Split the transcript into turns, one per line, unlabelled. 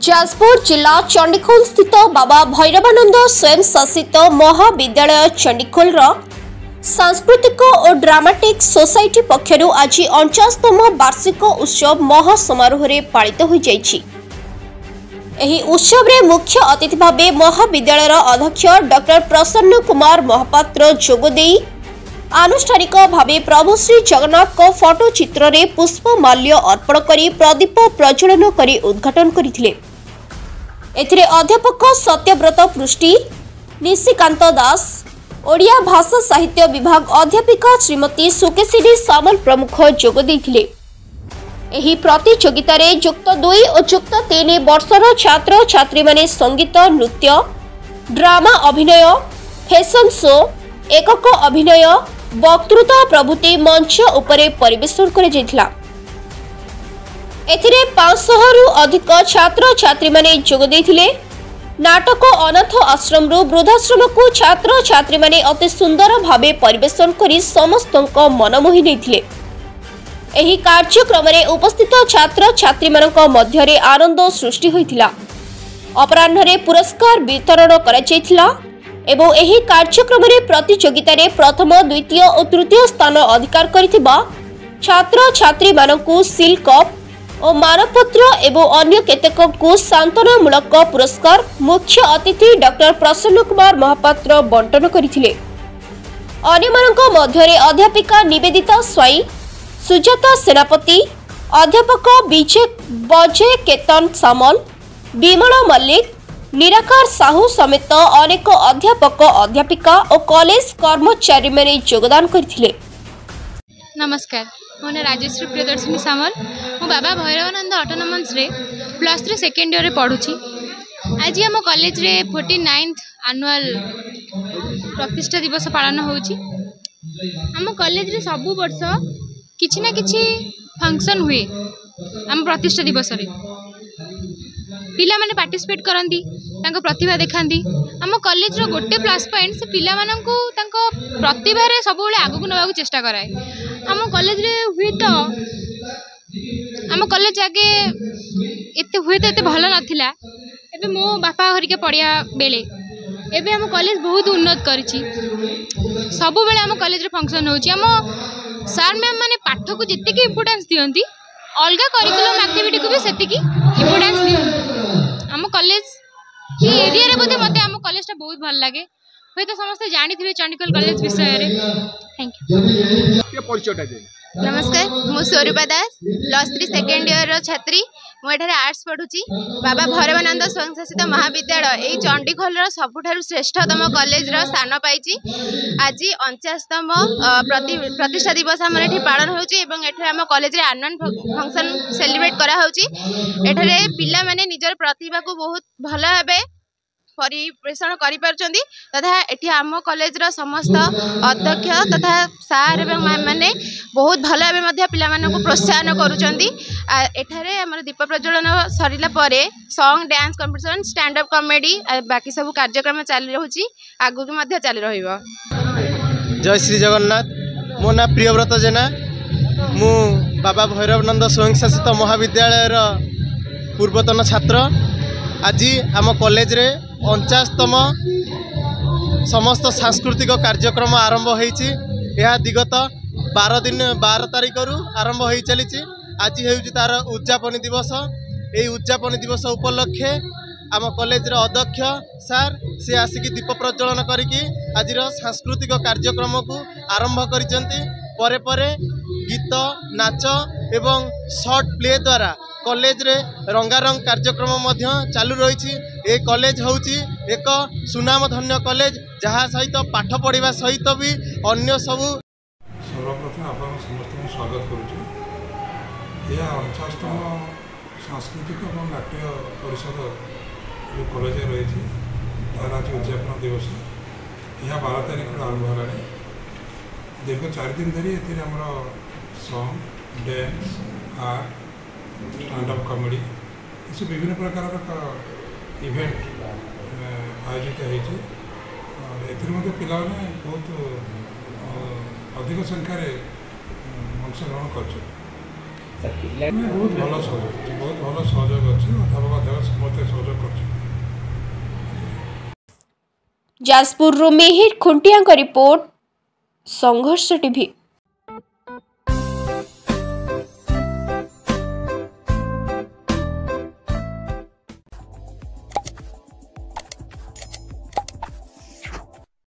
जाजपुर जिला चंडीखोल स्थित बाबा भैरवानंद स्वयं शासित महाविद्यालय चंडीखोल सांस्कृतिक और ड्रामाटिक सोसाइटी पक्षर आज 49तम वार्षिक उत्सव महासमारोह पालित हो जाइछि। एही उत्सव रे मुख्य अतिथि भावे महाविद्यालय अध्यक्ष डॉक्टर प्रसन्न कुमार महापात्र जोगदे आनुष्ठानिक भावे प्रभु श्री जगन्नाथ को फोटो चित्र रे पुष्पमाल्य अर्पण करी प्रदीप प्रज्वलन करी उद्घाटन करथिले। एथिरे अध्यापक सत्यव्रत पृष्टि, निशिकांत दास, ओडिया भाषा साहित्य विभाग अध्यापिका श्रीमती सुकेशिनी सामल प्रमुख जोग देथिले। एही प्रतियोगिता रे युक्त 2 और युक्त 3 वर्षर छात्र छात्री माने संगीत, नृत्य, ड्रामा अभिनय, फैशन शो, एकक अभिनय, वक्तृता प्रभृति मंच उपरे परिवेशन कर जाइथिला। एथिरे 500 रु अधिक छात्र छात्री माने जोग देथिले। नाटक अनाथ आश्रम रु वृद्धाश्रम को छात्र छात्री माने अति सुंदर भावे परिवेशन करी समस्तक मन मोहि नेथिले। एही कार्यक्रम रे उपस्थित छात्र छात्री मानक मध्य रे आनंद सृष्टि होइथिला। अपराह्न रे पुरस्कार वितरण करा जाइथिला एवं एही कार्यक्रम रे प्रतियोगिता रे प्रथम, द्वितीय और तृतीय स्थान अधिकार करिथिबा छात्र छात्री मानकु सील कप और मानपत्र एवं अन्य केतेक को सांत्वनामूलक पुरस्कार मुख्य अतिथि डॉक्टर प्रसन्न कुमार महापात्र बंटन करथिले। अन्यमानक मध्यरे अध्यापिका निवेदिता स्वाई, सुजाता सेनापति, अध्यापक बजय केतन सामल, विमला मल्लिक, निराकार साहू समेत अनेक अध्यापक अध्यापिका और कॉलेज कर्मचारी माने योगदान करथिले।
नमस्कार, मो ना राजेश्री प्रियदर्शिनी सामल। मो बाबा भैरवानंद ऑटोनोमस रे +3 सेकेंड ईयर रे पढुची। आज आम कॉलेज रे 49th एनुअल प्रतिष्ठा दिवस पालन होउची। आम कॉलेज रे सब वर्ष किछि ना किछि फंक्शन हुए। आम प्रतिष्ठा दिवस रे पिला माने पार्टिसिपेट करंदी, तांको प्रतिभा देखांदी। आम कॉलेज रो गोटे प्लस पॉइंट से पिला माननकु तांको प्रतिभा रे सब बेले आगु नबाकू चेष्टा कराए। आम कॉलेज रे हुई तो आम कॉलेज आगे एते हुई तो एते भल नथिला। एबे मो बापा हरिके पढ़िया बेले एबे आम कॉलेज बहुत उन्नत करिछि। सब बेले आम कॉलेज रे फंक्शन होउछि। आम सर मैम माने पाठ को जेते की इंपोर्टेंस दियंती, अलगा करिकुलम एक्टिविटी को भी सेति की इंपोर्टेंस दियंती। आम कॉलेज ही एरिया रे बोधे मते आम कॉलेज बहुत भल लागे। होय तो समस्त जानि थिबे चंडीखोल कॉलेज विषय रे। Thank you.
नमस्कार, मु स्वरूपा दास, +3 सेकेंड ईयर छात्री। मु एठारे आर्ट्स पढ़ुची। बाबा भैरवानंद स्वयं शासित महाविद्यालय एई चंडीखोल सबुठारु श्रेष्ठतम कॉलेज रो स्थान पाइची। आज 49तम प्रतिष्ठा दिवस हमर एठी पालन होउची एवं एठारे हम कॉलेज रे एनुअल फंक्शन सेलिब्रेट करा होउची। एठारे पिला माने निजर प्रतिभा को बहुत भल भाबे परिवेषण करिपारचंदी तथा एठी आम कॉलेज रो समस्त अध्यक्ष तथा सार एवं मैम माने बहुत भल भाबे मध्य पिला मानकु प्रोत्साहन करूचंदी। एठारे हमर दीप प्रज्वलन सरिला परे song, dance competition, stand up comedy बाकी सब कार्यक्रम चालू रहउची, आगु के मध्य चालू रहिबो।
जय श्री जगन्नाथ। मो ना प्रियव्रत जेना। मु बाबा भैरवानंद स्वयं शासित महाविद्यालय रो पूर्वतन छात्र। आज आम कॉलेज रे 49तम समस्त सांस्कृतिक कार्यक्रम आरंभ होईची। यह दिगत 12 तारिख रु आरंभ हो चली। आज हेउची तार उद्यापन दिवस। यही उद्यापन दिवस उपलक्षे आम कॉलेज अध्यक्ष सार से आसिक दीप प्रज्वलन करिकी आज सांस्कृतिक कार्यक्रम को आरंभ करिसेंती। परे परे गीत, नाच एवं शॉर्ट प्ले द्वारा कॉलेज रे रंगारंग कार्यक्रम मध्य चालू रही। ए कॉलेज होउची एक सुनामधन्य कॉलेज जहाँ सहित पाठ पढ़ा सहित भी अन्य सबू।
सर्वप्रथम आप समस्त स्वागत करुँ। यह 49तम सांस्कृतिक और नाट्य परिषद जो कॉलेज रही तार आज उद्यापन दिवस। यह 12 तारिख आरंभ है। दीर्घ 4 दिन धरी एमर song, dance, art, stand up comedy ये विभिन्न प्रकार इवेंट आयोजित होती। पिला बहुत अधिक संख्यार अंशग्रहण कर बहुत भल सहयोग अच्छे अध्यापक अध्यापक समस्त सहयोग कर
जाजपुर मेहिर खुंटिया रिपोर्ट संघर्ष टीवी।